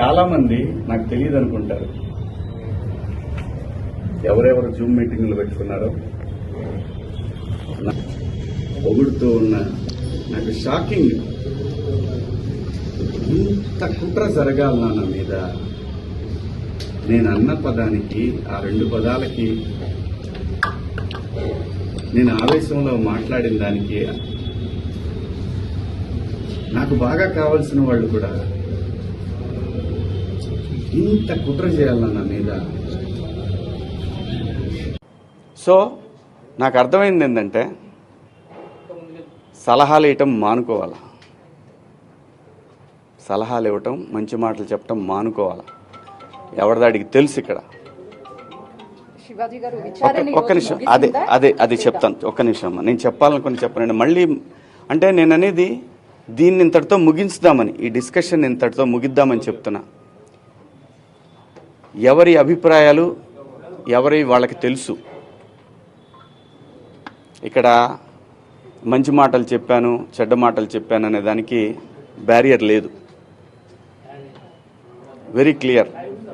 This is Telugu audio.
చాలా మంది నాకు తెలియదు అనుకుంటారు ఎవరెవరు జూమ్ మీటింగ్లు పెట్టుకున్నారో. పొగుడుతూ ఉన్న నాకు షాకింగ్, ఇంత కుట్ర జరగాల నా మీద. నేను అన్న పదానికి, ఆ 2 పదాలకి, నేను ఆవేశంలో మాట్లాడిన దానికి నాకు బాగా కావాల్సిన వాళ్ళు కూడా ఇంత కుట్ర చేయాలన్న నా మీద. సో నాకు అర్థమైంది ఏంటంటే, సలహాలు ఇవ్వటం మానుకోవాలి, సలహాలు ఇవ్వటం, మంచి మాటలు చెప్పటం మానుకోవాలి. ఎవరిదాడికి తెలుసు ఇక్కడ. ఒక్క నిమిషం, అదే చెప్తాను. ఒక్క నిమిషం, నేను చెప్పాలనుకుని చెప్పనండి. మళ్ళీ అంటే నేను అనేది దీన్ని ఇంతటితో ముగించుదామని, ఈ డిస్కషన్ ఇంతటితో ముగిద్దామని చెప్తున్నా. ఎవరి అభిప్రాయాలు ఎవరి వాళ్ళకి తెలుసు. ఇక్కడ మంచి మాటలు చెప్పాను, చెడ్డ మాటలు చెప్పాను అనే దానికి బ్యారియర్ లేదు. Very clear.